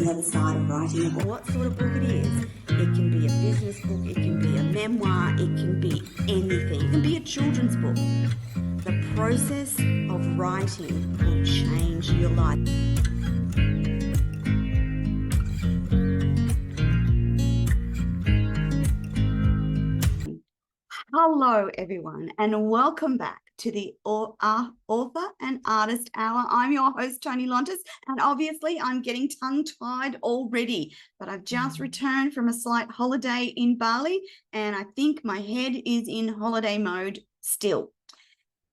the other side of writing a book. What sort of book it is. It can be a business book, it can be a memoir, it can be anything. It can be a children's book. The process of writing will change your life. Hello, everyone, and welcome back to the Author and Artist Hour. I'm your host, Tony Lontis, and obviously I'm getting tongue-tied already, but I've just returned from a slight holiday in Bali, and I think my head is in holiday mode still.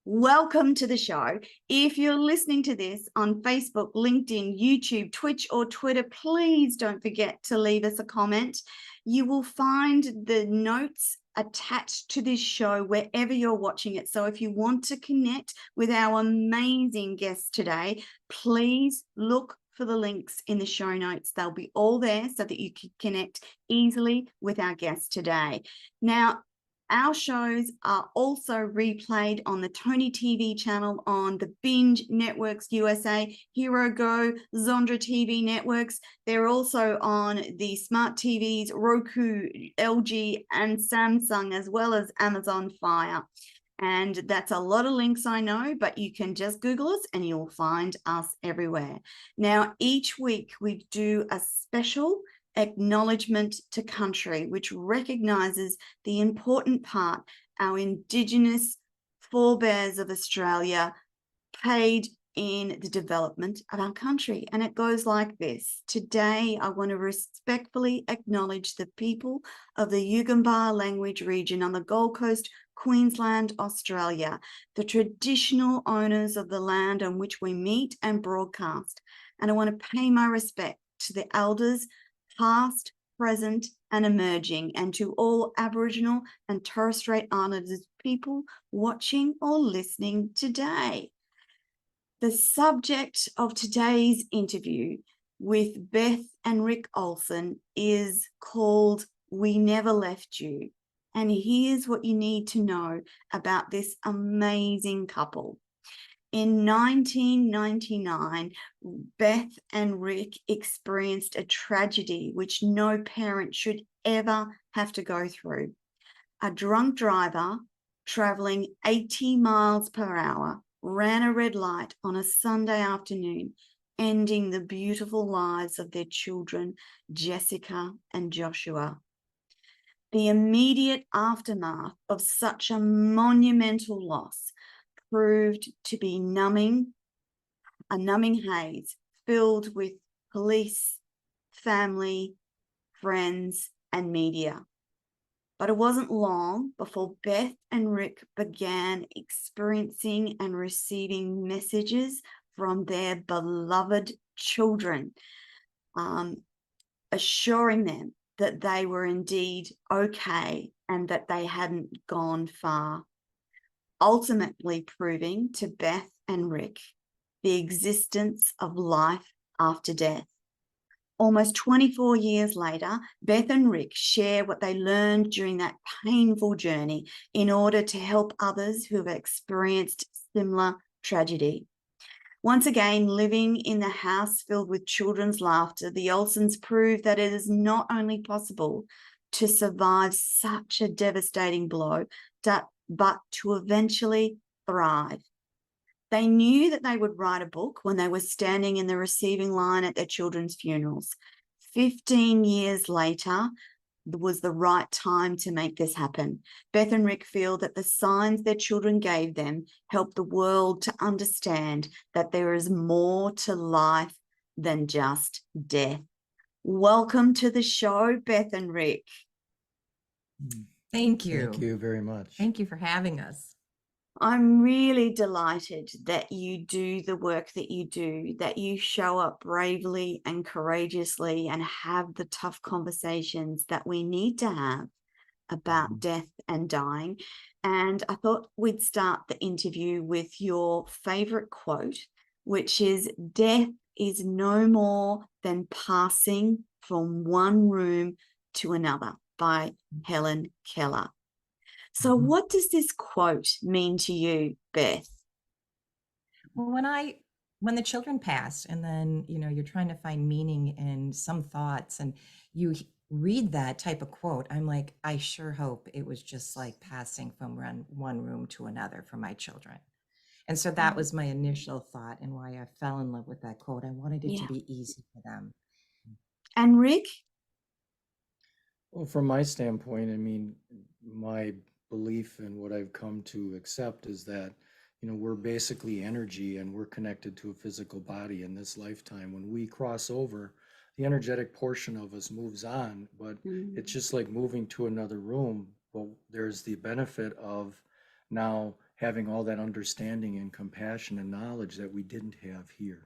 Welcome to the show. If you're listening to this on Facebook, LinkedIn, YouTube, Twitch, or Twitter, please don't forget to leave us a comment. You will find the notes attached to this show wherever you're watching it. So if you want to connect with our amazing guests today, please look for the links in the show notes. They'll be all there so that you can connect easily with our guests today. Now, our shows are also replayed on the Tony TV channel, on the Binge Networks USA, Hero Go, Zondra TV networks. They're also on the smart TVs, Roku, LG, and Samsung, as well as Amazon Fire. And that's a lot of links, I know, but you can just Google us and you'll find us everywhere. Now, each week we do a special acknowledgement to country, which recognises the important part our Indigenous forebears of Australia played in the development of our country. And it goes like this. Today, I want to respectfully acknowledge the people of the Yugambeh language region on the Gold Coast, Queensland, Australia, the traditional owners of the land on which we meet and broadcast. And I want to pay my respect to the elders past, present, and emerging, and to all Aboriginal and Torres Strait Islander people watching or listening today. The subject of today's interview with Beth and Rick Olsen is called We Never Left You. And here's what you need to know about this amazing couple. In 1999, Beth and Rick experienced a tragedy which no parent should ever have to go through. A drunk driver traveling 80 miles per hour ran a red light on a Sunday afternoon, ending the beautiful lives of their children, Jessica and Joshua. The immediate aftermath of such a monumental loss proved to be a numbing haze filled with police, family, friends, and media. But it wasn't long before Beth and Rick began experiencing and receiving messages from their beloved children, assuring them that they were indeed okay and that they hadn't gone far, ultimately proving to Beth and Rick the existence of life after death. Almost 24 years later, Beth and Rick share what they learned during that painful journey in order to help others who have experienced similar tragedy. Once again, living in the house filled with children's laughter, the Olsens prove that it is not only possible to survive such a devastating blow, but to eventually thrive. They knew that they would write a book when they were standing in the receiving line at their children's funerals. 15 years later was the right time to make this happen. Beth and Rick feel that the signs their children gave them helped the world to understand that there is more to life than just death. Welcome to the show, Beth and Rick. Thank you. Thank you very much. Thank you for having us. I'm really delighted that you do the work that you do, that you show up bravely and courageously and have the tough conversations that we need to have about death and dying. And I thought we'd start the interview with your favorite quote, which is, "Death is no more than passing from one room to another," by Helen Keller. So what does this quote mean to you, Beth? Well, when I when the children pass and then, you're trying to find meaning in some thoughts and read that type of quote, I'm like, I sure hope it was just like passing from one room to another for my children. And so that Mm. was my initial thought and why I fell in love with that quote. I wanted it to Yeah. be easy for them. And Rick? Well, from my standpoint, I mean, my belief and what I've come to accept is that, we're basically energy and we're connected to a physical body in this lifetime. When we cross over, the energetic portion of us moves on, but it's Mm. just like moving to another room. But there's the benefit of now having all that understanding and compassion and knowledge that we didn't have here.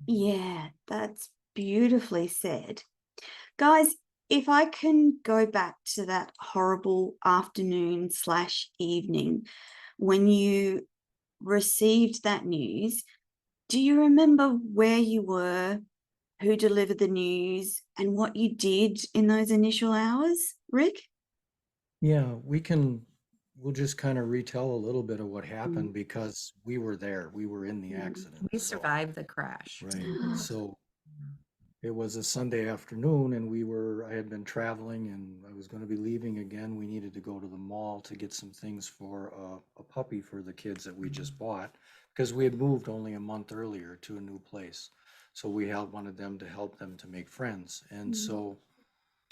Yeah, that's beautifully said. Guys, if I can go back to that horrible afternoon slash evening when you received that news, do you remember where you were, who delivered the news, and what you did in those initial hours, Rick? Yeah, we'll just kind of retell a little bit of what Mm. happened because we were there. We were in the Mm. accident. We So, survived the crash. right. Mhm. So it was a Sunday afternoon and I had been traveling and I was going to be leaving again. We needed to go to the mall to get some things for a puppy for the kids that we just bought because we had moved only a month earlier to a new place. So wanted them to help them to make friends. And Mm. so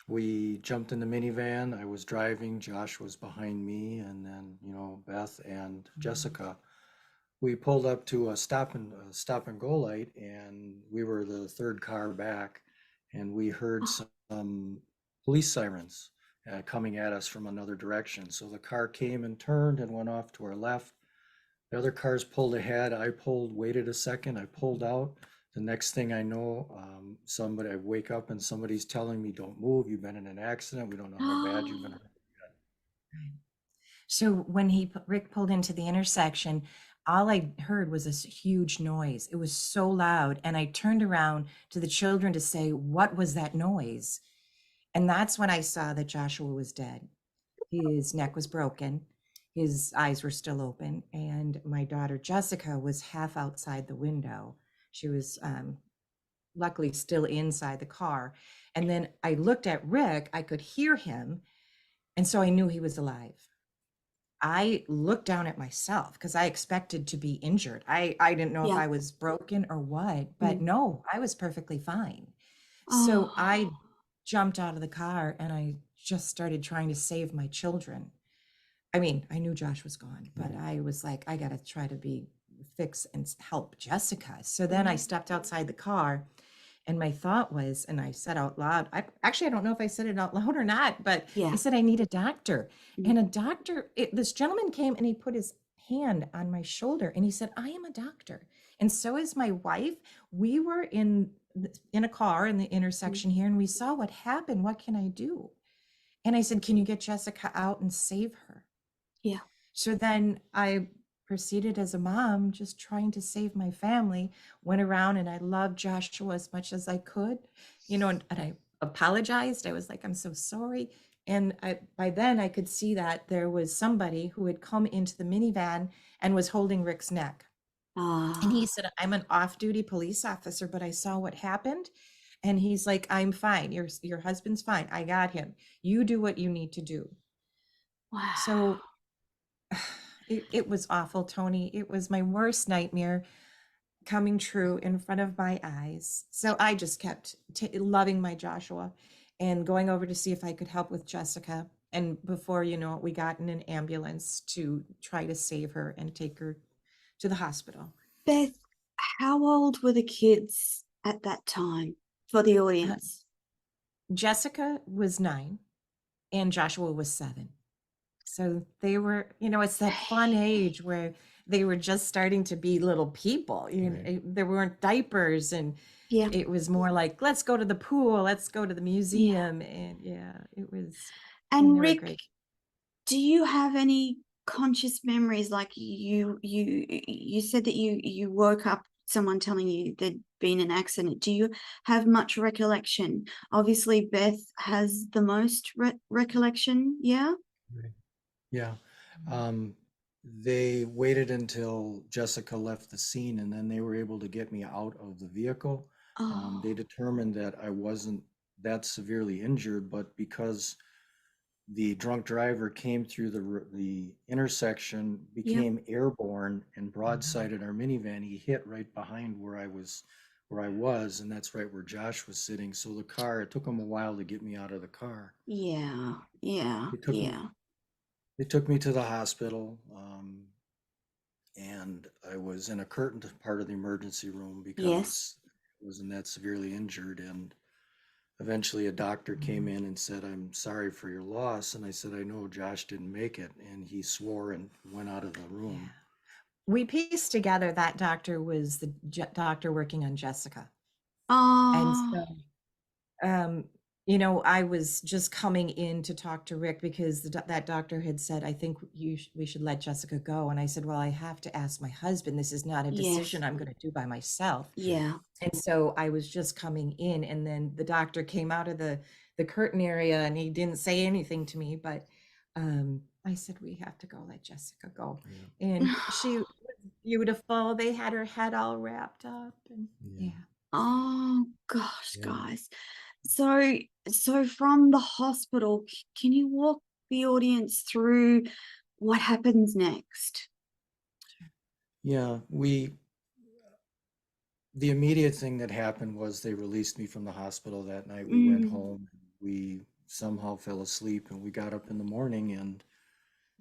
we jumped in the minivan. I was driving, Josh was behind me, and then, Beth and Jessica. We pulled up to a stop and go light, and we were the third car back, and we heard Oh, some police sirens coming at us from another direction. So the car came and turned and went off to our left. The other cars pulled ahead. Waited a second. I pulled out. The next thing I know, I wake up and somebody's telling me, don't move. You've been in an accident. We don't know how bad you've been oh, hurt. Right. So when Rick pulled into the intersection, all I heard was this huge noise. It was so loud. And I turned around to the children to say, what was that noise? And that's when I saw that Joshua was dead. His neck was broken. His eyes were still open. And my daughter, Jessica, was half outside the window. She was luckily still inside the car. And then I looked at Rick, I could hear him. And so I knew he was alive. I looked down at myself because I expected to be injured. I didn't know if yeah. I was broken or what, but Mm. no, I was perfectly fine. So I Oh, jumped out of the car and I just started trying to save my children. I mean, I knew Josh was gone, but I was like, I got to try to fix and help Jessica. So then I mm. stepped outside the car and my thought was, and I said out loud, I don't know if I said it out loud or not, but I Yeah. said, I need a doctor. Mm. And this gentleman came and he put his hand on my shoulder and he said, I am a doctor. And so is my wife. We were in a car in the Mm. intersection here and we saw what happened. What can I do? And I said, can you get Jessica out and save her? Yeah. So then I proceeded as a mom, just trying to save my family, went around and I loved Joshua as much as I could, and I apologized. I was like, I'm so sorry. And by then I could see that there was somebody who had come into the minivan and was holding Rick's neck. And he Ah, said, I'm an off-duty police officer, but I saw what happened. And he's like, I'm fine. Your husband's fine. I got him. You do what you need to do. wow. So it was awful, Tony. It was my worst nightmare coming true in front of my eyes. So I just kept loving my Joshua and going over to see if I could help with Jessica. And before you know it, we got in an ambulance to try to save her and take her to the hospital. Beth, how old were the kids at that time for the Uh, audience? Jessica was 9 and Joshua was 7. So they were, it's that fun age where they were just starting to be little people. Right. There weren't diapers, and Yeah. it was more like, let's go to the pool, let's go to the Yeah. museum. And yeah, and And they were Rick, great. do you have any conscious memories like you said that you woke up someone telling you there'd been an accident? Do you have much recollection? Obviously Beth has the most recollection, yeah? Right. Yeah. Um, They waited until Jessica left the scene and then they were able to get me out of the vehicle. They Oh, determined that I wasn't that severely injured, but because the drunk driver came through the intersection, yep. became airborne and broadsided our minivan, he hit right behind where I was, and that's right where Josh was sitting. So the car, it took him a while to get me out of the car. Yeah. Yeah. They took me Yeah. they took me to the hospital, and I was in a curtained part of the emergency room Yes. because I wasn't that severely injured. And eventually a doctor came in and said, "I'm sorry for your loss." And I said, "I know Josh didn't make it." And he swore and went out of the Yeah. room. We pieced together that doctor was the doctor working on Jessica. And Oh, so, um, you know, I was just coming in to talk to Rick because that doctor had said, I think we should let Jessica go. And I said, well, I have to ask my husband. This is not a yes. decision I'm going to do by myself. Right. Yeah. And so I was just coming in, and then the doctor came out of the curtain area, and he didn't say anything to me, but I said, we have to go, let Jessica go. Yeah. And she was beautiful. They had her head all wrapped up, and Yeah. yeah. Oh gosh, Yeah. guys. So from the hospital, can you walk the audience through what happens next? Yeah. The immediate thing that happened was they released me from the hospital that night. We went Mm, home. We somehow fell asleep and we got up in the morning and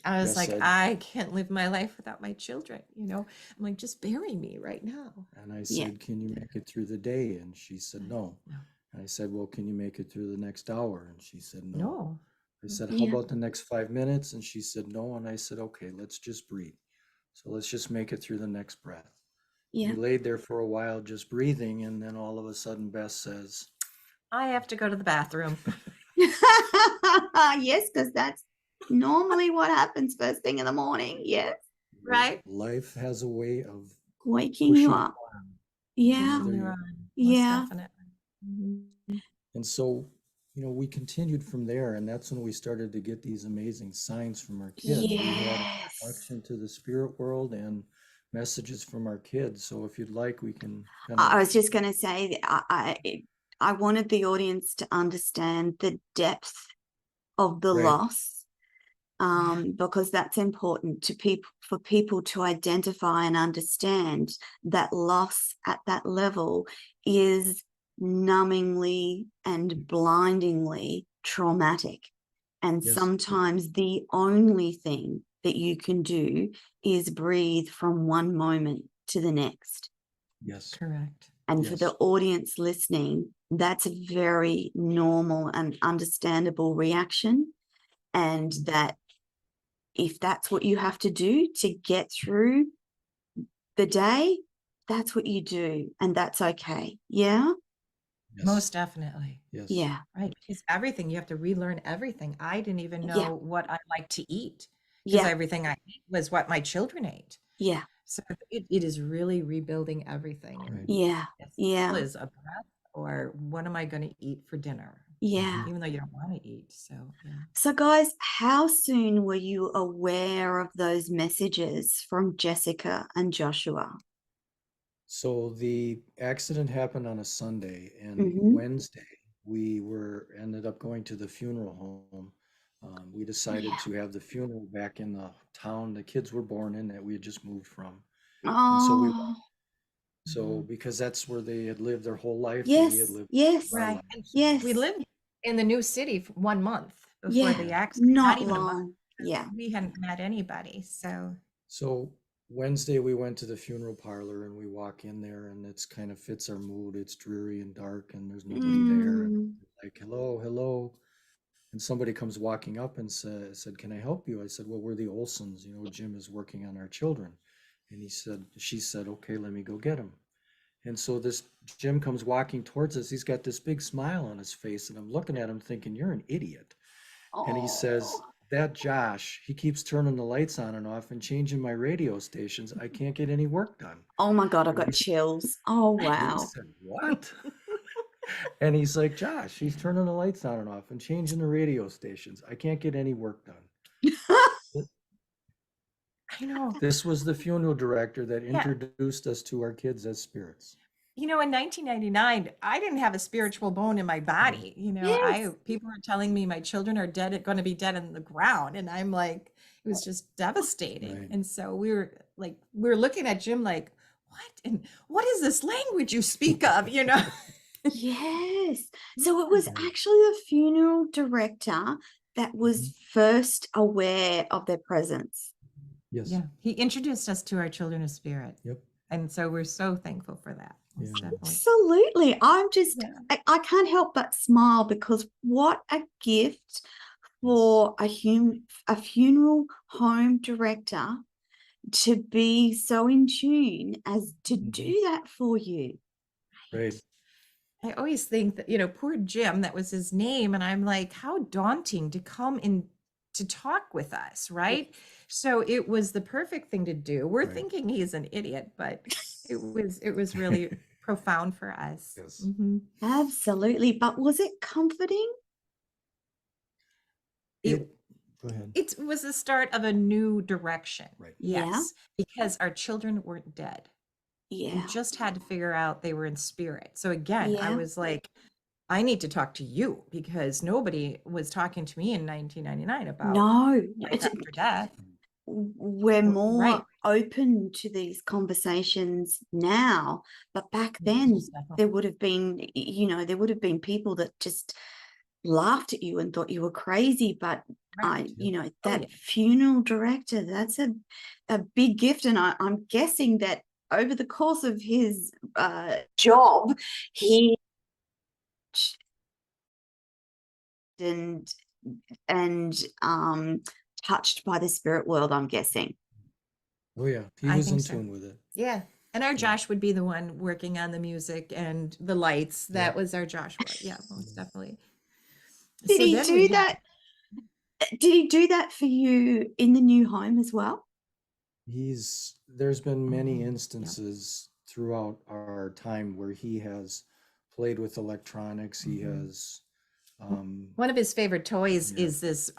I was Beth like, said, I can't live my life without my children, you know. I'm like, just bury me right now. and I yeah. said, "Can you make it through the day?" And she said, "No." No, And I said, "Well, can you make it through the next hour?" And she said, "No." no. I said, "How Yeah. about the next 5 minutes?" And she said, "No." And I said, "Okay, let's just breathe. So let's just make it through the next breath." We Yeah. laid there for a while just breathing, and then all of a sudden Beth says, I have to go to the bathroom. Yes, because that's normally what happens first thing in the morning. Yes. Right? life has a way of Waking you pushing you up. on. And Yeah. Pushing whether you you on, most Yeah. definitely. Mhm. and so we continued from there, and that's when we started to get these amazing signs from our kids. We had Yes. introduction to the spirit world and messages from our kids. So if you'd like, we can kind I of was just going to say that I wanted the audience to understand the depth of the right. loss, Yeah. because that's important to people, for people to identify and understand that loss at that level is numbingly and blindingly traumatic. And Yes. sometimes the only thing that you can do is breathe from one moment to the next. Yes. Correct. And for the Yes. audience listening, that's a very normal and understandable reaction. And that if that's what you have to do to get through the day, that's what you do. And that's okay. Yeah. Yes. Most definitely. Yes. Yeah. Right. Because everything, you have to relearn everything. I didn't even Yeah. know what I like to eat because Yeah. everything I ate was what my children ate. Yeah. So it is really rebuilding everything. And Right. Yeah. it still Yeah. is a breath, or what am I going to eat for dinner? Yeah. Even though you don't want to eat. So, yeah. So, guys, how soon were you aware of those messages from Jessica and Joshua? So the accident happened on a Sunday, and Mm-hmm. Wednesday we were ended up going to the funeral home. We decided Yeah. to have the funeral back in the town the kids were born in that we had just moved from. And Oh, Mhm. because that's where they had lived their whole life and we had yes. lived Yes. our Right. And lives. we Yes. lived in the new city for 1 month before Yeah. the Yeah. accident, not Not even a month. long. Yeah. We hadn't met anybody. So, So Wednesday we went to the funeral parlor and we walk in there and it's kind of fits our mood. It's dreary and dark and there's nobody there. And Mm. like, hello, hello. And somebody comes walking up and said, "Can I help you?" I said, "Well, we're the Olsons. Jim is working on our children." And she said, "Okay, let me go get him." And so this Jim comes walking towards us. He's got this big smile on his face. And I'm looking at him thinking, "You're an idiot." And he says, Oh. "That Josh, he keeps turning the lights on and off and changing my radio stations. I can't get any work done." Oh my God, I And got chills. Oh, we wow. said, "What?" And he's like, "Josh, he's turning the lights on and off and changing the radio stations. I can't get any work done." I know. This was the funeral director that Yeah. introduced us to our kids as spirits. You know, in 1999, I didn't have a spiritual bone in my body. You know, Yes. people were telling me my children are dead, going to be dead in the ground, and I'm like, it was just devastating. Right. And so we were looking at Jim like, what? And what is this language you speak of? You know? Yes. So it was Right. actually the funeral director that was first aware of their presence. Yes. Yeah, he introduced us to our children of spirit. Yep. And so we're so thankful for that. Most Yeah. definitely. Absolutely. I'm just, Yeah. I can't help but smile because what a gift for a funeral home director to be so in tune as to do that for you. Right. I always think that, you know, poor Jim, that was his name. And I'm like, how daunting to come in to talk with us, right? So it was the perfect thing to do. We're Right. thinking he's an idiot, but it was really profound for us. Yes. Mhm. Absolutely. But was it comforting? It Go ahead. it was the start of a new direction. Right. Yeah. Yes, because our children weren't dead. We Yeah. just had to figure out they were in spirit. So again, I Yeah. was like, I need to talk to you because nobody was talking to me in 1999 about No, life after death. we're Right. more open to these conversations now, but back then Most definitely. there would have been, there would have been people that just laughed at you and thought you were crazy. But Right. that yeah. funeral director, that's a big gift. And I'm guessing that over the course of his job, he and touched by the spirit world, I'm guessing. Oh yeah, he I was think in so. tune with it. Yeah. And our Josh would be the one working on the music and the lights. That was our Joshua. Yeah, most definitely. Did So he then do we that? Did he do that for you in the new home as well? There's been many Yeah. instances throughout our time where he has played with electronics. He has One of his favorite toys Yeah. is this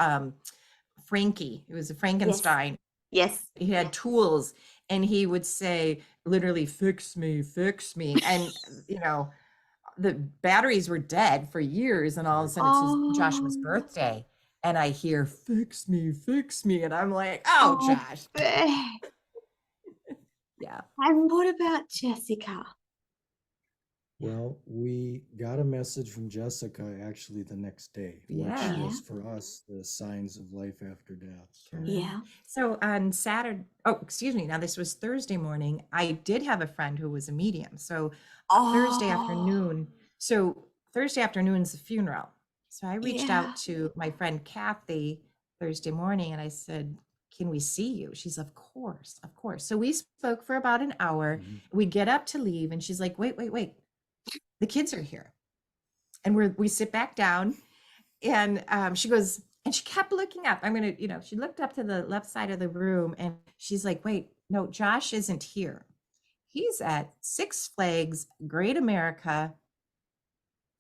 Frankie. It was a Frankenstein. Yes. He had tools and he would say literally fix me. And you know, the batteries were dead for years and all of a sudden it's Joshua's birthday and I hear fix me. And I'm like, oh Josh. Beth. Yeah. And what about Jessica? Well, we got a message from Jessica actually the next day, Yeah. which was for us the signs of life after death. So, Yeah. So on Saturday, oh, excuse me. Now this was Thursday morning. I did have a friend who was a medium. So Thursday afternoon. So Thursday afternoon's the funeral. So I reached Yeah. out to my friend Kathy Thursday morning and I said, can we see you? She's of course. So we spoke for about an hour. We get up to leave and she's like, wait. The kids are here. And we sit back down and she goes, and she kept looking up. She looked up to the left side of the room and she's like, wait, no, Josh isn't here. He's at Six Flags Great America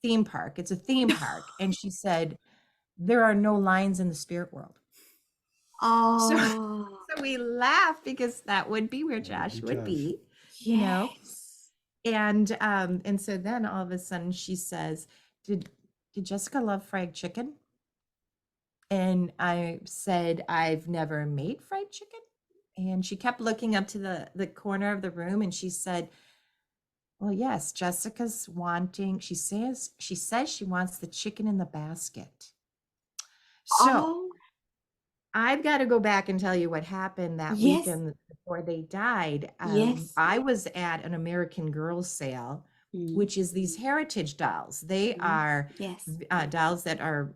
theme park. It's a theme park. And she said, there are no lines in the spirit world. Oh. So we laugh because that would be where Josh would be, you know? And so then all of a sudden she says, did Jessica love fried chicken? And I said, I've never made fried chicken. And she kept looking up to the corner of the room and she said, well, yes, Jessica's wanting, she says she wants the chicken in the basket. So I've got to go back and tell you what happened that weekend before they died. I was at an American Girl sale, which is these heritage dolls. They are dolls that are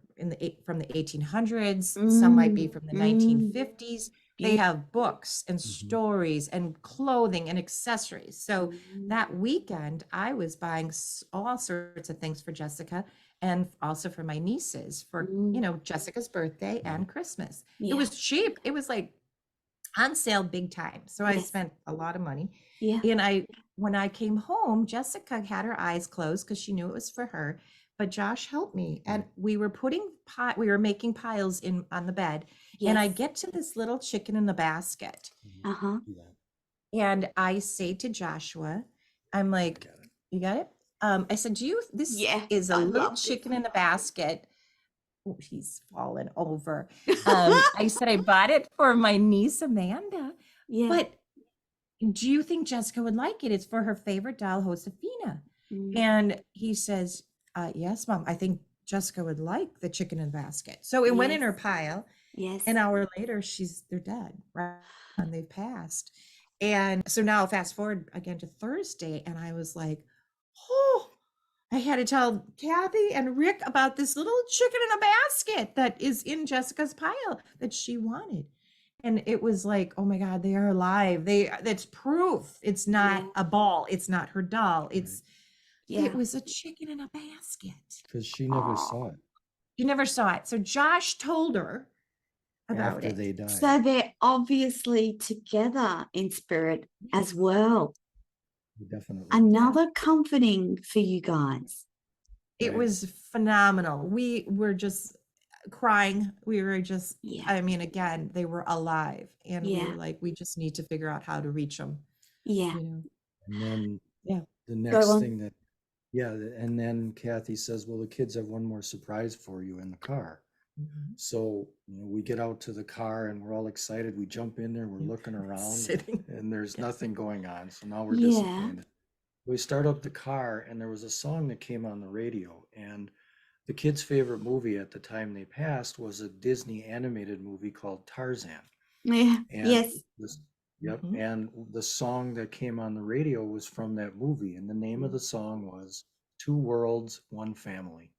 from the 1800s. Some might be from the 1950s. They have books and stories and clothing and accessories. So that weekend, I was buying all sorts of things for Jessica and also for my nieces for, Jessica's birthday and Christmas. It was cheap. It was like on sale big time. So I spent a lot of money. And when I came home, Jessica had her eyes closed because she knew it was for her. but Josh helped me, and we were making piles in on the bed, and I Yes. get to this little chicken in the basket, Uh-huh. Do that. and I say to Joshua, I'm like, Got it. you got it? I said, this Yeah, is a I little love this. chicken in a basket. Oh, he's fallen over. I said, I bought it for my niece, Amanda, Yeah. but do you think Jessica would like it? It's for her favorite doll, Josefina. Mm. And he says, yes, Mom, I think Jessica would like the chicken in the basket. So it went in her Yes. pile. Yes. An hour later, they're dead, right? And they've passed. And so now fast forward again to Thursday, and I was like, oh, I had to tell Kathy and Rick about this little chicken in a basket that is in Jessica's pile that she wanted. And it was like, oh my God, they are alive. That's proof. It's not Yeah. a ball. It's not her doll. It Yeah. was a chicken in a basket. Because she never Oh. saw it You never saw it. So Josh told her about after it. they died. So they're obviously together in spirit as well. Definitely. Another comforting for you guys. It Right. was phenomenal. We were just crying. We were just, Yeah. I mean, again, they were alive, and we Yeah. were like, we just need to figure out how to reach them. Yeah. You know? And then Yeah. the Go next on. thing that, yeah, and then Kathy says, well, the kids have one more surprise for you in the car. Mhm. So, we get out to the car and we're all excited. We jump in there, we're looking around, Sitting. and there's Yeah. nothing going on. So now we're Yeah. disappointed. We start up the car, and there was a song that came on the radio, and the kids' favorite movie at the time they passed was a Disney animated movie called Tarzan. Yeah. And Yes. yep, Mhm. and the song that came on the radio was from that movie, and the name of the song was Two Worlds, One Family.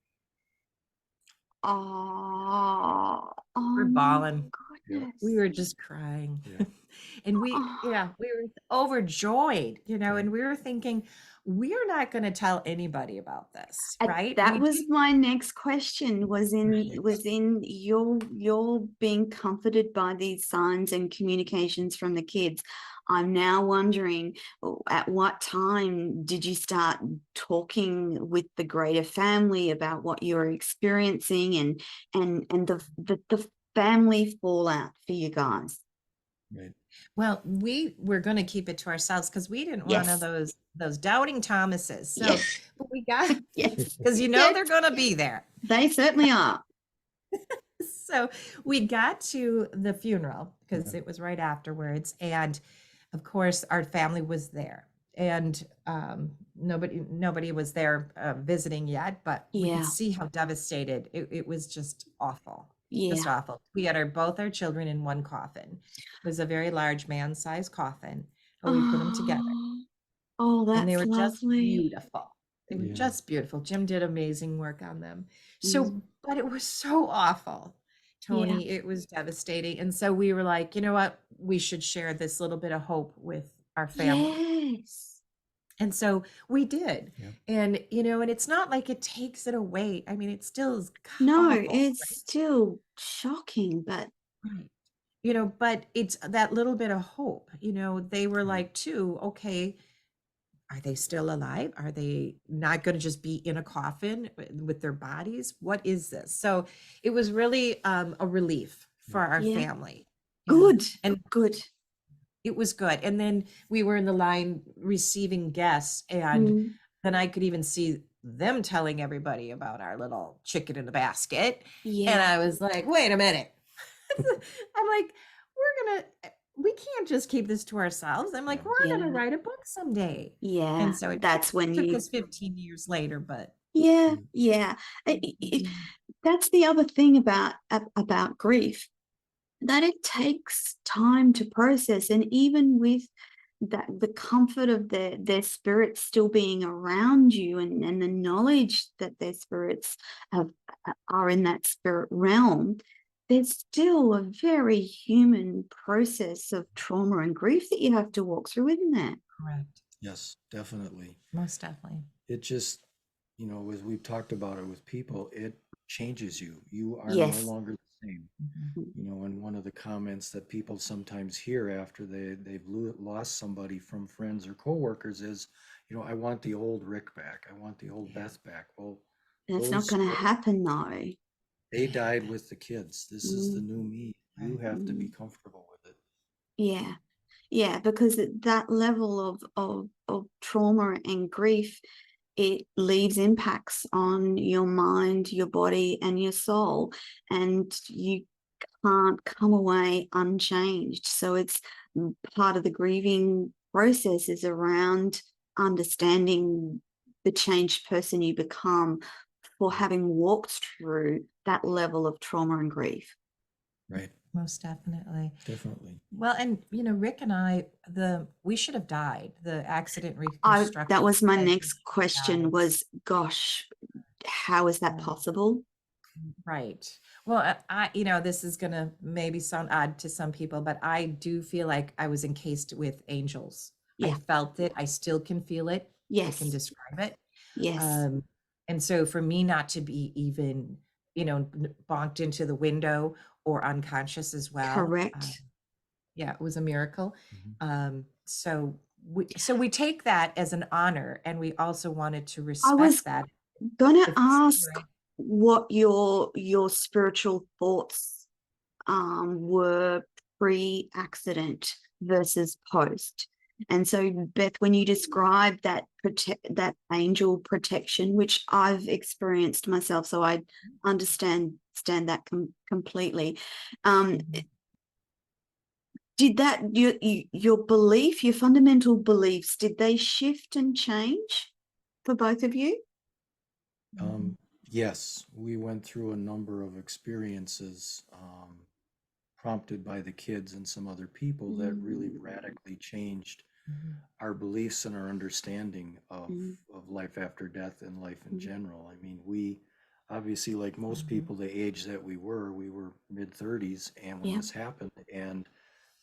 Oh, We're oh my bawling. Yep. We goodness. were just crying. Yeah. And we Oh, were overjoyed, Right. and we were thinking, we're not going to tell anybody about this, right? that We was did, my next question was right. in your being comforted by these signs and communications from the kids. I'm now wondering, at what time did you start talking with the greater family about what you're experiencing and the family fallout for you guys? Right. Well, we were going to keep it to ourselves because we didn't want Yes. those doubting Thomases. So, Yes. but we got, Yes. because Yes. they're going to be there. They certainly are. So we got to the funeral because Yeah. it was right afterwards, and of course our family was there, and nobody was there visiting yet, but we could Yeah. see how devastated it was. Just awful. Just Yeah. awful. We had both our children in one coffin. It was a very large man-sized coffin, and we put them together, Oh, and they that's were just lovely. beautiful. They were Yeah. just beautiful. Jim did amazing work on them. Mm. So, but it was so awful, Yeah. Tony. It was devastating. And so we were like, you know what? We should share this little bit of hope with our family. Yes. And so we did. Yep. And, and it's not like it takes it away. I mean, it still is No, awful, it's right? still shocking, but Right. But it's that little bit of hope. They were Right. like, too, okay, are they still alive? Are they not going to just be in a coffin with their bodies? What is this? So it was really a relief for our yeah, family. good, And good. it was good. And then we were in the line receiving guests, and Mm. then I could even see them telling everybody about our little chicken in the basket. And Yeah, I was like, wait a minute. I'm like, we can't just keep this to ourselves. I'm like, Yeah. we're yeah, going to write a book someday. yeah. And so it That's when took you, us 15 years later, but yeah, Mm. yeah. That's the other thing about grief, that it takes time to process, and even with that, the comfort of their spirits still being around you, and the knowledge that their spirits are in that spirit realm, there's still a very human process of trauma and grief that you have to walk through, isn't there? correct. Yes, definitely. Most definitely. It just, as we've talked about it with people, it changes you. You are no Yes. longer the same. And one of the comments that people sometimes hear after they've lost somebody from friends or coworkers is, I want the old Rick back. I want the old Yeah. Beth back. Well, That's not Those, going to happen though. they died with the kids. This is the Mm, new me. You Right. have to be mm. comfortable with it. Yeah. Yeah, because at that level of trauma and grief, it leaves impacts on your mind, your body, and your soul, and you can't come away unchanged. So it's part of the grieving process is around understanding the changed person you become for Right. having walked through that level of trauma and grief. Right. Most definitely. Definitely. Well, and Rick and I, we should have died. The accident That reconstruction was my said we next should have question died. was, gosh, how is that Yeah. possible? Right. Well, this is gonna maybe sound odd to some people, but I do feel like I was encased with angels. I Yeah. felt it. I still can feel it. I can Yes. describe it. Yes. And so for me not to be even, bonked into the window or unconscious as well, Correct. yeah, it was a miracle. Mhm. So we take that as an honor, and we also wanted to I was respect that. gonna The ask spirit. what your spiritual thoughts were pre-accident versus post. And so, Beth, when you describe that angel protection, which I've experienced myself, so I understand that completely. Mhm. Did that your belief, your fundamental beliefs, did they shift and change for both of you? Mhm. Yes, we went through a number of experiences prompted by the kids and some other people that really Mm, radically changed Mhm. our beliefs and our understanding mm, of life after death and life in mm. general. I mean, we obviously, like most Mhm. people the age that we were mid 30s, and when Yeah. this happened, and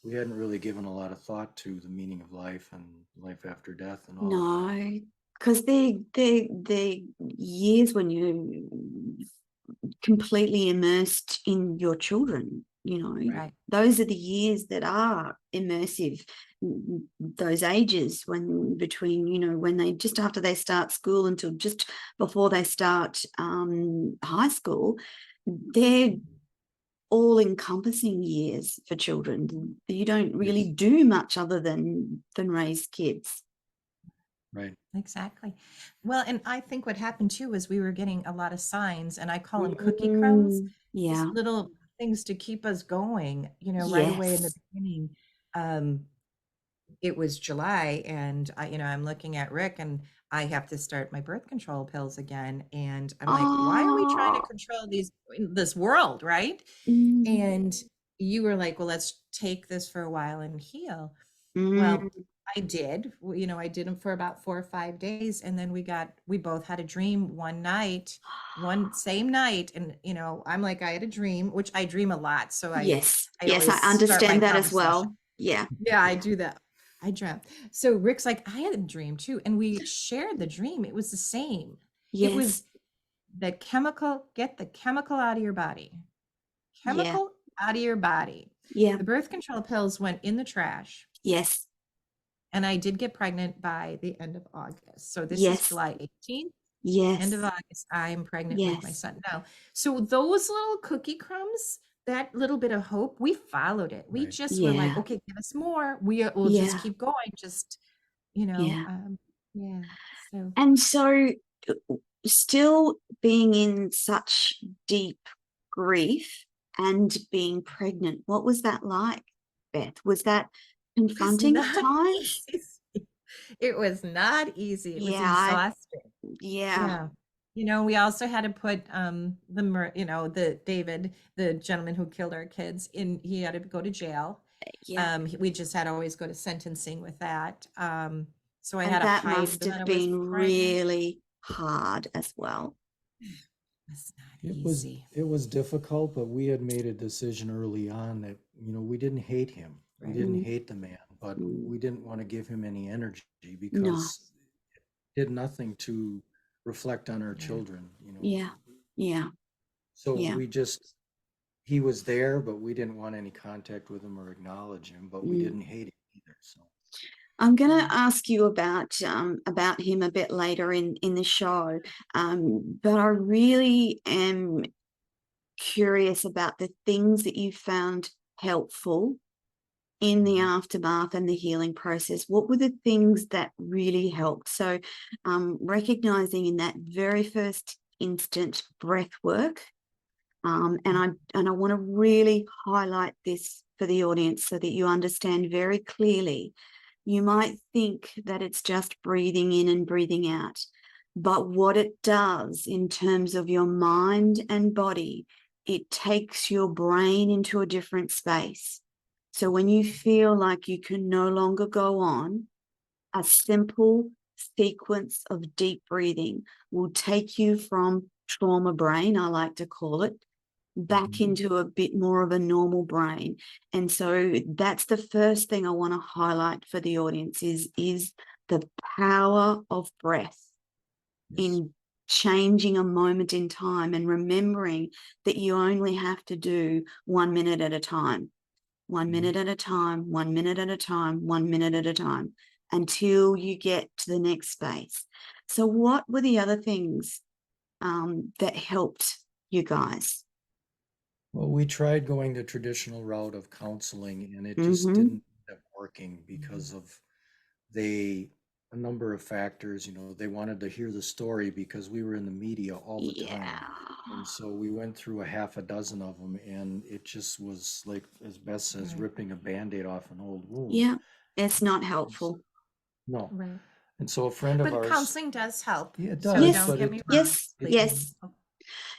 we hadn't really given a lot of thought to the meaning of life and life after death and all of that. No, because they years when you completely immersed in your children, Right. Right. those are the years that are immersive. Those ages when between, when they just after they start school until just before they start high school, they're all encompassing years for children. You don't really Yes. do much other than raise kids. Right. Exactly. Well, and I think what happened too is we were getting a lot of signs, and I call them cookie crumbs, just Yeah. little things to keep us going, right away in the Yes. beginning. Um, it was July, and I'm looking at Rick, and I have to start my birth control pills again. And I'm like, why are we trying to Oh. control this world, right? Mm, And you were like, well, let's take this for a while and heal. Well, mm. I did. I did them for about 4 or 5 days, and then we both had a dream one night, one same night, and I'm like, I had a dream, which I dream a lot, so Yes. I Yes, I always start my understand that as conversation. well. Yeah. Yeah, I Yeah. do that. I dreamt. So Rick's like, I had a dream too, and we shared the dream. It was the same. It Yes. was get the chemical out of your body. Yeah. Chemical out of your body. Yeah. The birth control pills went in the trash. Yes. And I did get pregnant by the end of August. So this is Yes. July 18th, end of Yes. August. I'm pregnant with my Yes. son now. So those little cookie crumbs, that little bit of hope, we followed it. We Right. just were like, Yeah. okay, give us more. We'll just Yeah. keep going. Just, you know, Yeah. um, yeah. So And so, still being in such deep grief and being pregnant, what was that like, Beth? Was that it was confronting at not times? easy. It was not easy. It was Yeah, exhausting. yeah, Yeah. We also had to put the David, the gentleman who killed our kids, in he had to go to jail. yeah. We just had to always go to sentencing with that. So I had And to that hide must that have I was been pregnant. really hard as well. It's not It was easy. it was difficult, but we had made a decision early on that, we didn't hate him. We Right. didn't Mm, hate the man, but mm. we didn't want to give him any energy No, because it did nothing to reflect on our Yeah. children. yeah, yeah, So yeah. we just he was there, but we didn't want any contact with him or acknowledge him, but we Mm. didn't hate him either. So I'm going to ask you about him a bit later in the show, but I really am curious about the things that you found helpful in the aftermath and the healing process. What were the things that really helped? So, recognizing in that very first instant breath work, and I want to really highlight this for the audience so that you understand very clearly. You might think that it's just breathing in and breathing out, but what it does in terms of your mind and body, it takes your brain into a different space. So when you feel like you can no longer go on, a simple sequence of deep breathing will take you from trauma brain, I like to call it, back into a bit more of a normal brain. And so that's the first thing I want to highlight for the audience is the power of breath in changing a moment in time and remembering that you only have to do 1 minute at a time. 1 minute at a time, 1 minute at a time, 1 minute at a time, until you get to the next space. So what were the other things that helped you guys? Well, we tried going the traditional route of counseling, and it just didn't end up working because of a number of factors. They wanted to hear the story because we were in the media all the time. Yeah. And so we went through a half a dozen of them, and it just was like, as Beth says, ripping a Band-Aid off an old wound. Yeah, it's not helpful. No. Right. And so a friend of But ours, counseling does help. yeah, it So does, Yes, don't but get it me wrong. yes, it yes.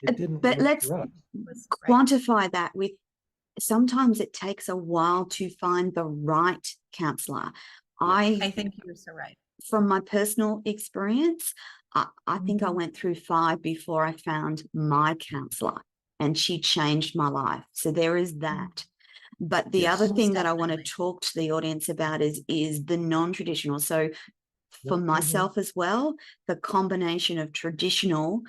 it didn't But work let's for us. Right. quantify that with sometimes it takes a while to find the right counselor. I think you're so right. From my personal experience, I think I went through 5 before I found my counselor, and she changed my life. So there is that. But the other Yes. thing that I want to Definitely. talk to the audience about is the non-traditional. So for myself as well, the combination of traditional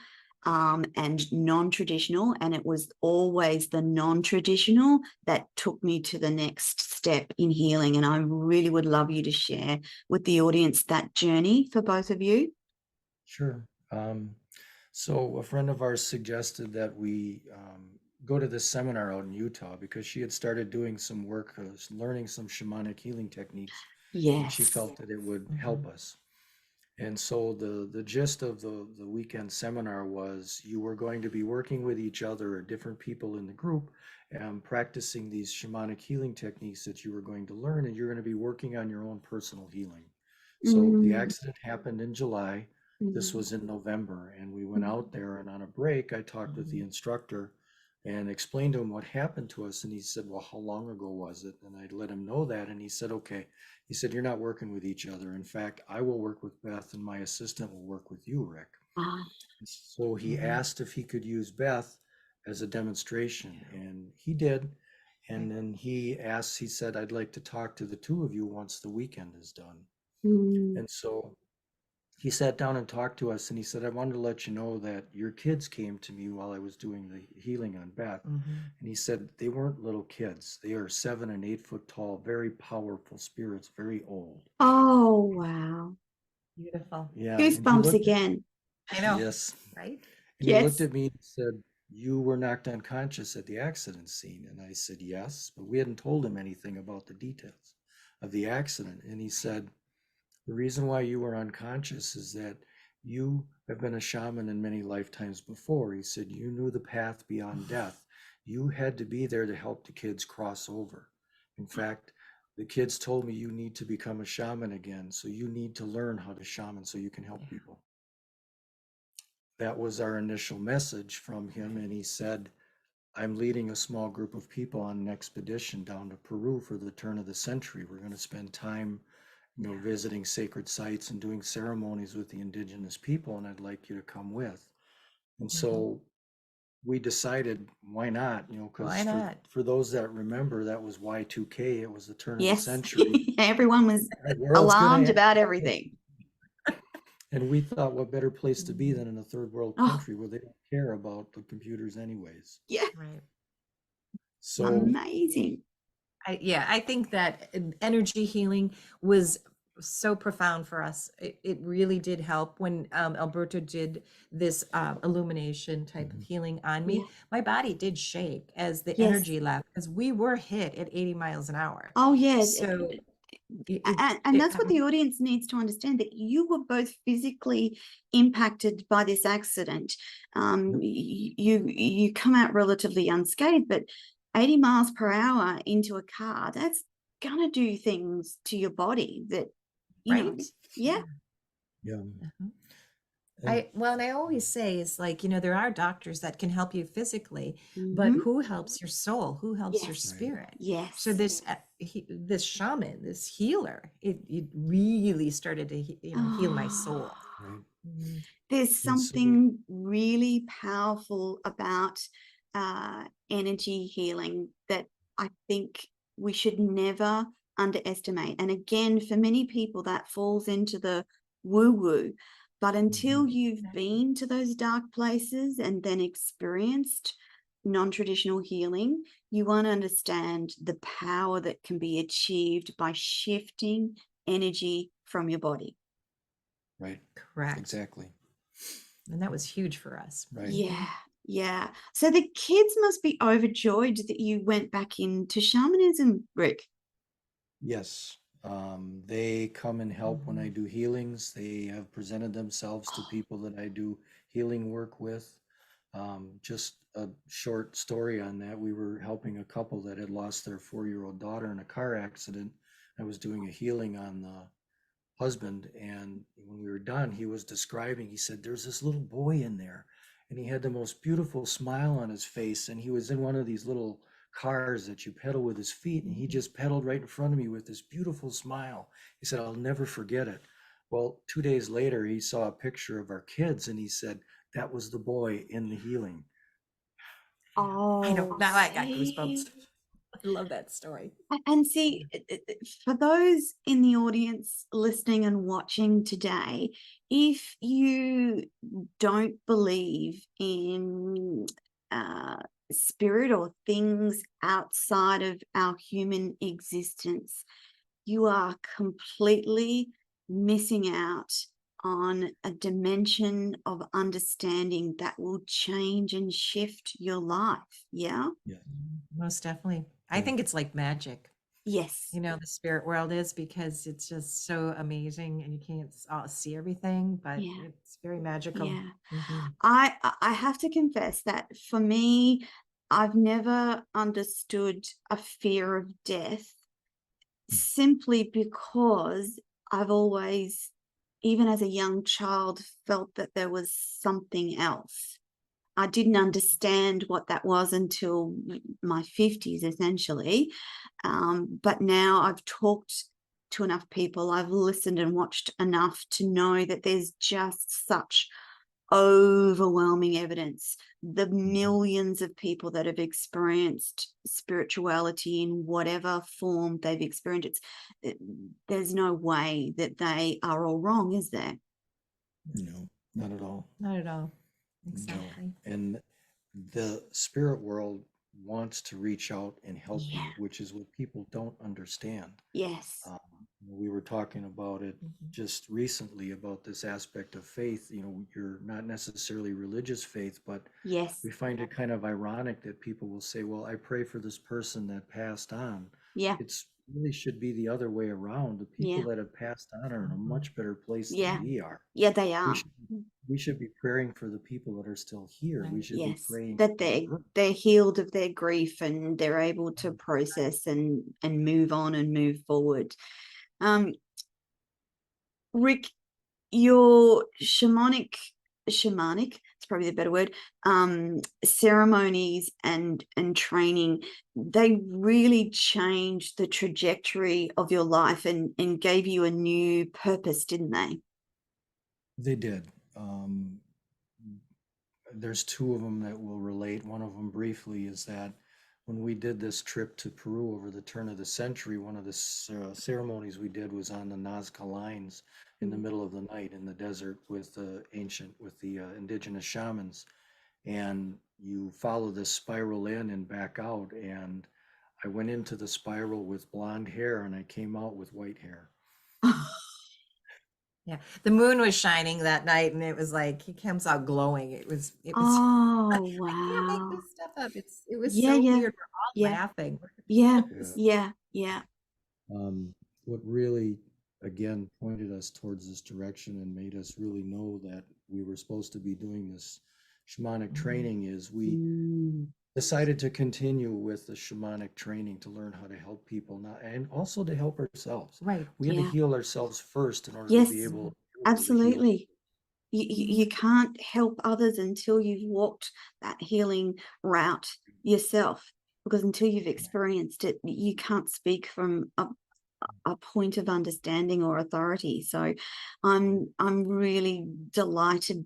and non-traditional, and it was always the non-traditional that took me to the next step in healing. And I really would love you to share with the audience that journey for both of you. Sure. So a friend of ours suggested that we go to this seminar out in Utah because she had started doing some work, learning some shamanic healing techniques, and she Yes. felt that it would help us. And so the gist of the weekend seminar was you were going to be working with each other or different people in the group and practicing these shamanic healing techniques that you were going to learn, and you're going to be working on your own personal healing. So the accident happened in July. This was in November, and we went out there, and on a break, I talked with the instructor and explained to him what happened to us. And he said, well, how long ago was it? And I let him know that. And he said, okay. He said, you're not working with each other. In fact, I will work with Beth, and my assistant will work with you, Rick. So he asked if he could use Beth as a demonstration, and he did. And then he said, I'd like to talk to the two of you once the weekend is done. And so he sat down and talked to us, and he said, I wanted to let you know that your kids came to me while I was doing the healing on Beth. And he said, they weren't little kids. They are 7 and 8 foot tall, very powerful spirits, very old. Oh, wow. Beautiful. Yeah. And he Goosebumps looked again. I know. Yes. Right? And he looked Yes. at me and said, you were knocked unconscious at the accident scene. And I said, yes, but we hadn't told him anything about the details of the accident. And he said, the reason why you were unconscious is that you have been a shaman in many lifetimes before. He said, you knew the path beyond death. You had to be there to help the kids cross over. In fact, the kids told me you need to become a shaman again. So you need to learn how to shaman so you can help people. That was our initial message from him. And he said, I'm leading a small group of people on an expedition down to Peru for the turn of the century. We're going to spend time visiting sacred sites and doing ceremonies with the indigenous people, and I'd like you to come with. And so we decided, why not? Because for those that remember, that was Y2K. It was the turn of the century. Everyone was alarmed about everything. And we thought, what better place to be than in a third world country where they don't care about the computers anyways. Yeah. Right. So amazing. I think that energy healing was was so profound for us. It really did help when Alberto did this illumination type of healing on Yeah. me. My body did shake as the Yes. energy left because we were hit at 80 miles an hour. Oh, yeah. So it, And it that's what the audience needs to understand, that you were both physically impacted by this accident. You come out relatively unscathed, but 80 miles per hour into a car, that's gonna do things to your body that, right. yeah. Yeah. Uh-huh. And And I always say is like, there are doctors that can help you physically, but Mhm. who helps your soul? Who helps your Yes. spirit? So Yes. this shaman, this healer, it really started to heal my Oh, soul. right. Mhm. there's And so, something really powerful about energy healing that I think we should never underestimate. And again, for many people, that falls into the woo woo. But until mhm, you've been to those dark places and then experienced non traditional healing, you won't understand the power that can be achieved by shifting energy from your body. right. Correct. Exactly. And that was huge for us. Right. Yeah, yeah. So the kids must be overjoyed that you went back into shamanism, Rick. Yes. They come and help when I Mhm. do healings. They have presented themselves to people that I do healing work with. Just a short story on that. We were helping a couple that had lost their 4-year-old daughter in a car accident. I was doing a healing on the husband, and when we were done, he was describing, he said, there's this little boy in there, and he had the most beautiful smile on his face, and he was in one of these little cars that you pedal with his feet, and he Mhm. just pedaled right in front of me with this beautiful smile. He said, I'll never forget it. Well, 2 days later, he saw a picture of our kids, and he said, that was the boy in the healing. I know. Oh, Now I got see. goosebumps. I love that story. And see, for those in the audience listening and watching today, if you don't believe in uh, spirit or things outside of our human existence, you are completely missing out on a dimension of understanding that will change and shift your life. Yeah. Yeah. Most definitely. I And think it's like magic. Yes. The spirit world is because it's just so amazing and you can't see everything, but Yeah. it's very magical. Yeah. Mhm. I have to confess that for me, I've never understood a fear of death, simply because I've always, even as a young child, felt that there was something else. I didn't understand what that was until my 50s, essentially. But now I've talked to enough people, I've listened and watched enough to know that there's just such overwhelming evidence. The mhm, millions of people that have experienced spirituality in whatever form they've experienced there's no way that they are all wrong, is there? no, not at all. Not at all. No. Exactly. And the spirit world wants to reach out and help Yeah. you, which is what people don't understand. Yes. Um, we were talking about it Mhm. just recently about this aspect of faith. You're not necessarily religious faith, but Yes. we find it kind of ironic that people will say, well, I pray for this person that passed on. Yeah. It's really should be the other way around. The people Yeah. that have passed on are in a Mhm. much better place than Yeah. we are. Yeah, they We are. should we should be praying for the people that are still here. We Right. should be Yes, praying that for the they're earth. they're healed of their grief and they're able to process and move on and move forward. Um, Rick, your shamanic, it's probably the better word, ceremonies and training, they really changed the trajectory of your life and gave you a new purpose, didn't they? They did. There's two of them that will relate. One of them briefly is that when we did this trip to Peru over the turn of the century, one of the ceremonies we did was on the Nazca lines in the Mm. middle of the night in the desert with the indigenous shamans. And you follow this spiral in and back out. And I went into the spiral with blonde hair and I came out with white hair. Yeah. The moon was shining that night and it was like he comes out glowing. It was Oh, I can't make wow. this stuff up. It was Yeah, so yeah, weird. We're all yeah, laughing. yeah, Yeah. yeah, yeah. What really, again, pointed us towards this direction and made us really know that we were supposed to be doing this shamanic training is we Mm, decided to continue with the shamanic training to learn how to help people now and also to help ourselves. Right. We had to yeah. heal ourselves first in order to be Yes, able to heal. absolutely. You Mhm. can't help others until you've walked that healing route yourself, because until you've experienced it, you can't speak from a point of understanding or authority. So I'm really delighted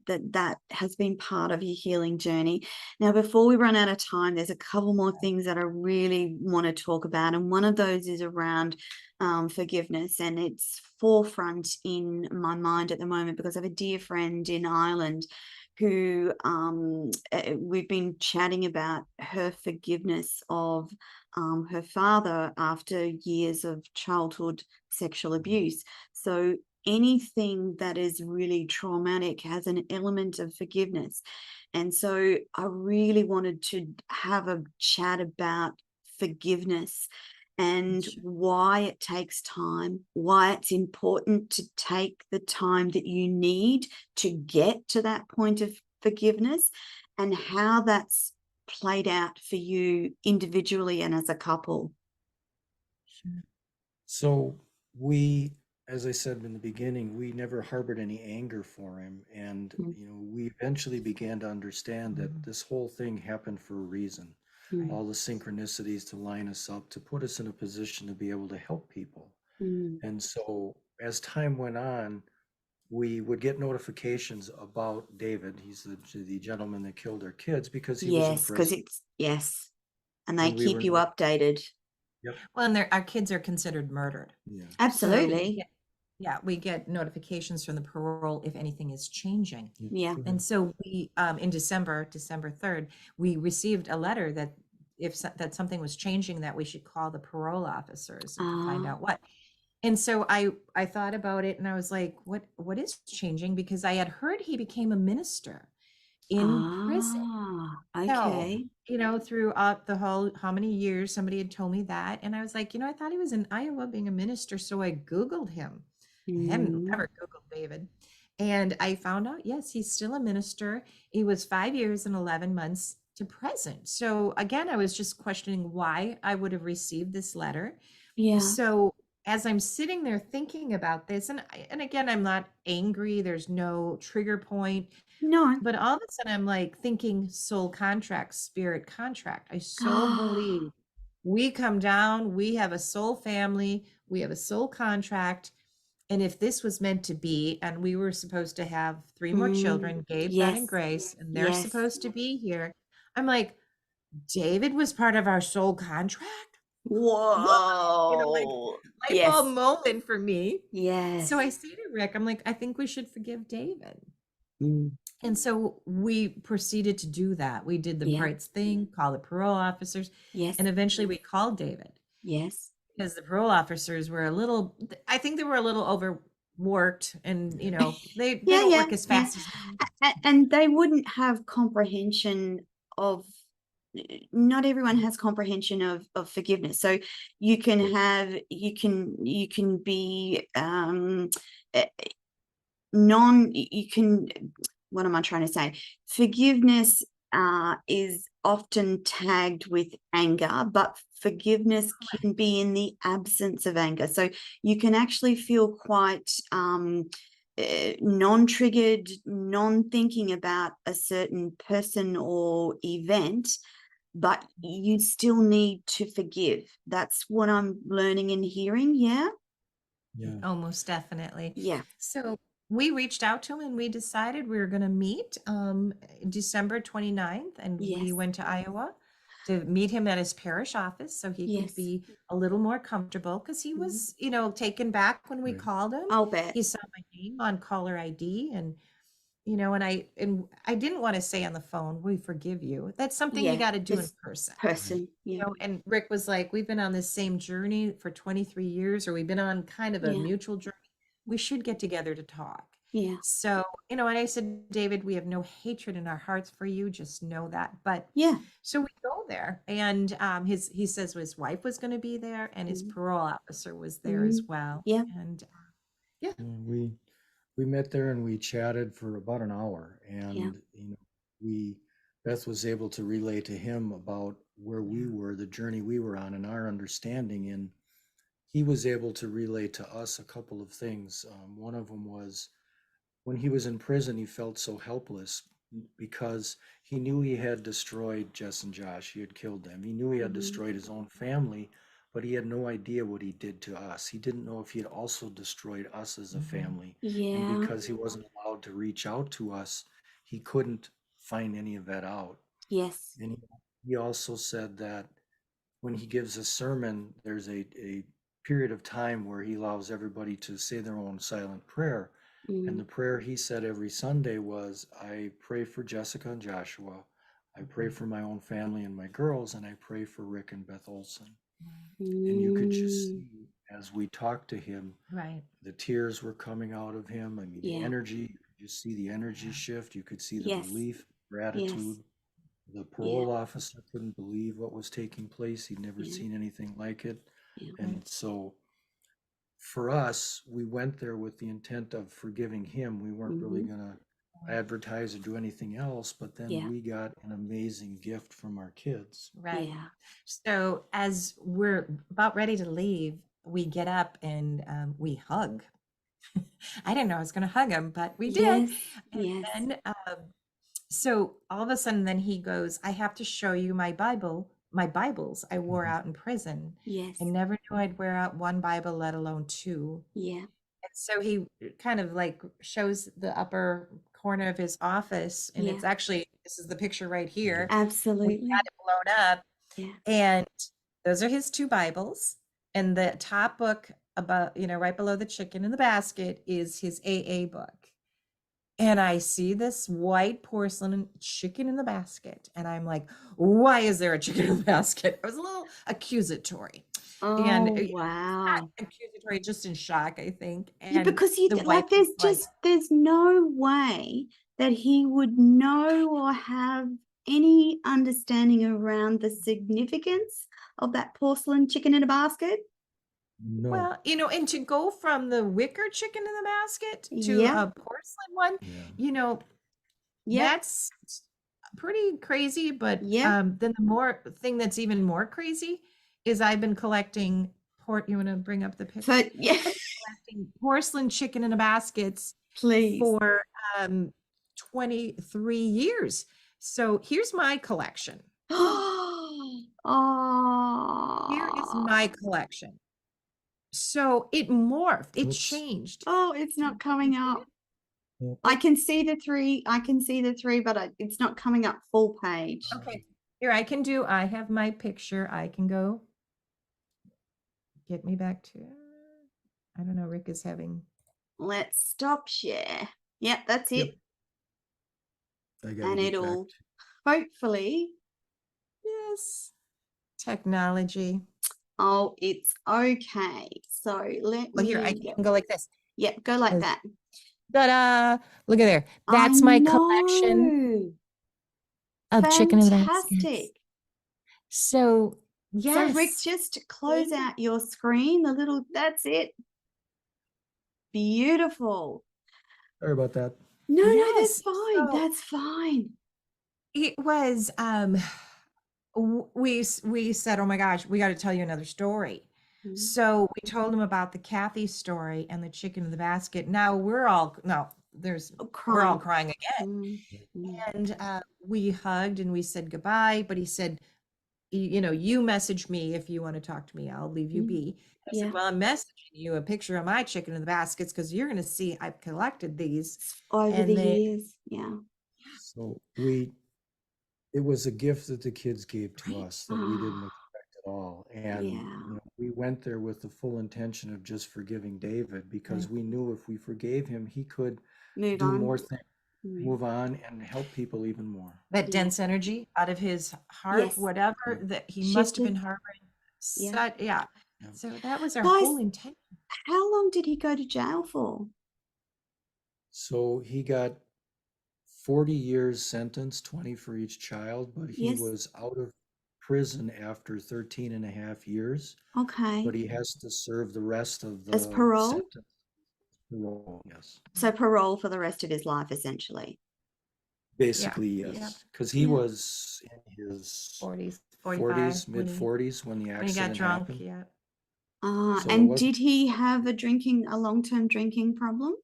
that has been part of your healing journey. Now, before we run out of time, there's a couple more things that I really want to talk about, and one of those is around forgiveness, and it's forefront in my mind at the moment because I have a dear friend in Ireland who we've been chatting about her forgiveness of her father after years of childhood sexual abuse. So anything that is really traumatic has an element of forgiveness. And so I really wanted to have a chat about forgiveness and Sure. why it takes time, why it's important to take the time that you need to get to that point of forgiveness, and how that's played out for you individually and as a couple. Sure. So we, as I said in the beginning, we never harbored any anger for him. And, Mm, we eventually began to understand that this whole thing happened for a reason. mm, Right. All the synchronicities to line us up, to put us in a position to be able to help people. mm. And so as time went on, we would get notifications about David. He's the gentleman that killed our kids because he was in Yes, because prison. it's, yes, and they And we keep were, you updated. yep, Well, and our kids are considered murdered. yeah, So we Absolutely. get, yeah, we get notifications from the parole if anything is changing. yeah, Yeah. go And ahead. so we, in December 3rd, we received a letter that that something was changing, that we should call the parole officers to find Ah, out what. And so I thought about it and I was like, what is changing? Because I had heard he became a minister in prison. So, okay. throughout the whole how many years somebody had told me that. And I was like, I thought he was in Iowa being a minister. So I Googled him. I hadn't Mm, ever Googled David. And I found out, yes, he's still a minister. He was 5 years and 11 months to present. So again, I was just questioning why I would have received this letter. yeah. So as I'm sitting there thinking about this, and again, I'm not angry, there's no trigger point, No. but all of a sudden I'm like thinking soul contract, spirit contract. I so Ah, believe we come down, we have a soul family, we have a soul contract. And if this was meant to be, and we were supposed to have three more mm, children, Gabe, Ben, and yes. Grace, and they're Yes. supposed to be here, I'm like, David was part of our soul contract. What? Like Whoa. light bulb Yes. moment for me. So I Yes. say to Rick, I'm like, I think we should forgive David. Mm, And so we proceeded to do that. We did the yeah. right thing, call the parole officers, Yes. and eventually we called David Yes. because the parole officers were I think they were a little overworked and, they Yeah, don't yeah, work as yeah. fast as we. And they wouldn't have comprehension of, not everyone has comprehension of forgiveness. So you can have, you can be eh, you can, what am I trying to say? Forgiveness is often tagged with anger, but forgiveness can be in the absence of anger. So you can actually feel quite non-triggered, non-thinking about a certain person or event, but you still need to forgive. That's what I'm learning and hearing. Yeah. Yeah. Oh, most definitely. Yeah. So we reached out to him and we decided we were going to meet December 29th, and we Yes. went to Iowa to meet him at his parish office so he could Yes. be a little more comfortable because he Mhm. was, taken back when we Right. called him. I'll bet. He saw my name on caller ID, and and I didn't want to say on the phone, "We forgive you." That's something you Yeah. got to do in It's person. Right. person. Yeah. And Rick was like, we've been on this same journey for 23 years, or we've been on kind of a Yeah. mutual journey. we should get together to talk. Yeah. So, and I said, David, we have no hatred in our hearts for you. Just know that. But Yeah. so we go there, and he says his wife was going to be there, and his parole officer was there as well. Yeah. And yeah, We met there and we chatted for about an hour, and Beth was able to relay to him about where we were, the journey we were on, and our understanding, and he was able to relay to us a couple of things. One of them was when he was in prison, he felt so helpless because he knew he had destroyed Jess and Josh. He had killed them. He knew he had destroyed his own family, but he had no idea what he did to us. He didn't know if he had also destroyed us as a family. And Yeah. because he wasn't allowed to reach out to us, he couldn't find any of that out. Yes. And he also said that when he gives a sermon, there's a period of time where he allows everybody to say their own silent prayer. And the prayer he said every Sunday was, I pray for Jessica and Joshua. I pray for my own family and my girls, and I pray for Rick and Beth Olsen. And you could just see as we talked to him, right. the tears were coming out of him. I mean, the energy, you could just see the energy shift. You could see the relief, gratitude. The parole officer couldn't believe what was taking place. He'd never seen anything like it. And so for us, we went there with the intent of forgiving him. We weren't really going to advertise or do anything else, but then we got an amazing gift from our kids. Right. So as we're about ready to leave, we get up and we hug. I didn't know I was going to hug him, but we did. And then, so all of a sudden, then he goes, I have to show you my Bibles I wore out in prison. Yes. I never knew I'd wear out one Bible, let alone two. Yeah. And so he kind of like shows the upper corner of his office. And it's actually, this is the picture right here. Absolutely. We had it blown up. Yeah. And those are his two Bibles. And the top book about, right below the chicken in the basket is his AA book. And I see this white porcelain chicken in the basket. And I'm like, why is there a chicken in the basket? I was a little accusatory. Oh, And wow. not accusatory, just in shock, I think. And Yeah, because you the like wife was there's no way that he would know or have any understanding around the significance of that porcelain chicken in a basket. No. well, and to go from the wicker chicken in the basket to a porcelain one, that's pretty crazy. But then the thing that's even more crazy is I've been collecting you want to bring up the picture? So Collecting porcelain chicken in a baskets please. For 23 years. So here's my collection. Oh, Here is my collection. So it morphed, it changed. Oh, it's not coming up. I can see the three, but it's not coming up full page. Okay, here I have my picture. I can go get me back to, I don't know, Rick is having. Let's stop share. Yep, that's it. And it'll hopefully. Yes. Technology. Oh, it's okay. So Here, I can go like this. Yep, go like that. Ta-da! Look at there. That's my collection of chicken and baskets. So, yes. So, Rick, just close out your screen. That's it. Beautiful. Sorry about that. No, that's fine. That's fine. It was, we said, oh my gosh, we got to tell you another story. So we told him about the Kathy story and the chicken in the basket. Now we're all crying again. And we hugged and we said goodbye, but he said, you message me if you want to talk to me, I'll leave you be. I said, well, I'm messaging you a picture of my chicken in the baskets because you're going to see I've collected these over the years. Yeah. So it was a gift that the kids gave to us that we didn't expect at all. And we went there with the full intention of just forgiving David because we knew if we forgave him, he could do more things, move on and help people even more. That dense energy out of his heart, whatever that he must have been harboring. Yep. So that was our Guys, whole intention. how long did he go to jail for? So he got 40 years sentence, 20 for each child, but he Yes. was out of prison after 13 and a half years, Okay. but he has to serve the rest of As the parole? sentence. Parole, yes. So parole for the rest of his life, essentially. Basically, Yeah. yes. Because he Yeah. was in his 40s, 40s, 45 mid 40s when the when he got accident drunk. happened. Yeah. So it And wasn't, did he have a long-term drinking problem?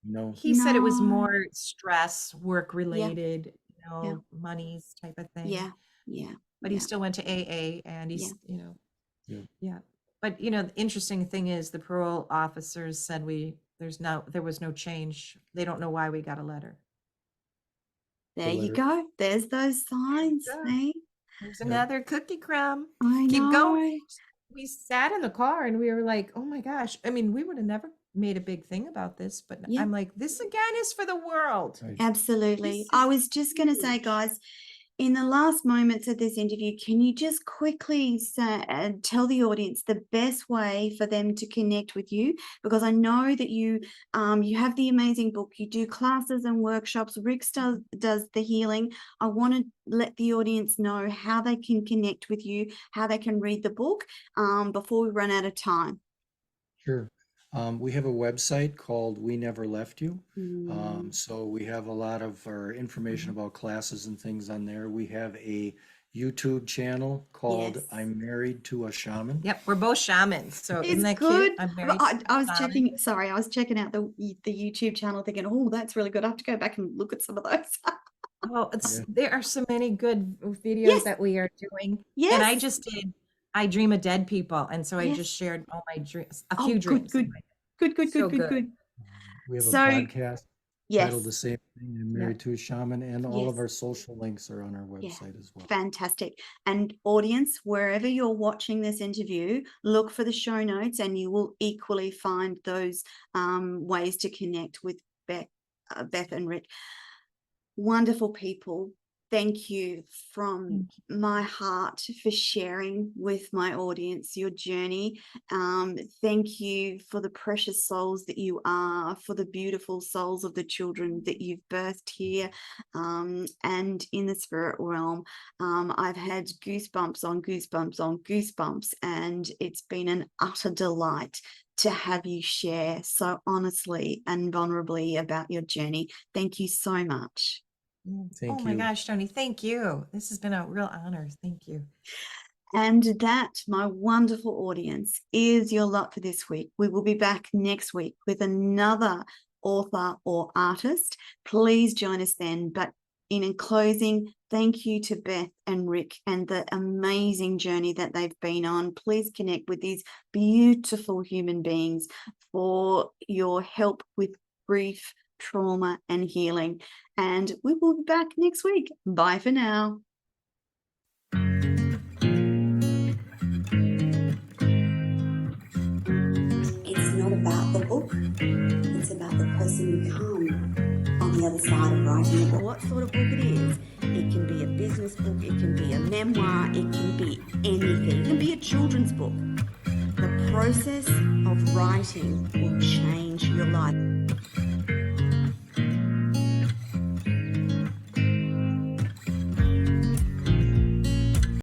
no, He said it was No. more stress, work Yeah. related, Yeah. monies type of thing. Yeah. Yeah. But he Yeah. still went to AA and Yeah. he's, yeah. yeah. But the interesting thing is the parole officers said there was no change. They don't know why we got a letter. There you letter. go. There's those signs. go. See? There's Yeah. another cookie crumb. I Keep know. going. We sat in the car and we were like, oh my gosh. I mean, we would have never made a big thing about this, but Yeah. I'm like, this again is for the world. Right. Absolutely. This I is was just going to say, huge. guys, in the last moments of this interview, can you just quickly tell the audience the best way for them to connect with you? Because I know that you have the amazing book, you do classes and workshops, Rick does the healing. I want to let the audience know how they can connect with you, how they can read the book before we run out of time. Sure. We have a website called We Never Left You. So we have a lot of our information about classes and things on there. We have a YouTube channel called Yes. I'm Married to a Shaman. Yep, we're both shamans. So It's isn't that good. cute? I'm married I to a was shaman. I was checking out the YouTube channel thinking, oh, that's really good. I have to go back and look at some of those. Oh, Yeah. there are so many good videos Yes. that we are doing. Yes. And I just did I Dream of Dead People. And so I Yes. just shared all my dreams, a Oh, few good, dreams. good. Good. So good. We have a So, podcast titled the yes, same thing, I'm Married to a Shaman, and all of Yes. our social links are on our Yeah. website as well. Fantastic. And audience, wherever you're watching this interview, look for the show notes and you will equally find those ways to connect with Beth and Rick. Wonderful people. Thank you from my heart for sharing with my audience your journey. Thank you for the precious souls that you are, for the beautiful souls of the children that you've birthed here. And in the spirit realm, I've had goosebumps on goosebumps on goosebumps, and it's been an utter delight to have you share so honestly and vulnerably about your journey. Thank you so much. Thank Oh my you. gosh, Tony, thank you. This has been a real honor. Thank you. And that, my wonderful audience, is your lot for this week. We will be back next week with another author or artist. Please join us then. But in closing, thank you to Beth and Rick and the amazing journey that they've been on. Please connect with these beautiful human beings for your help with grief, trauma, and healing. And we will be back next week. Bye for now. It's not about the book, it's about the person you become on the other side of writing a book. What sort of book it is? It can be a business book, it can be a memoir, it can be anything. It can be a children's book. The process of writing will change your life.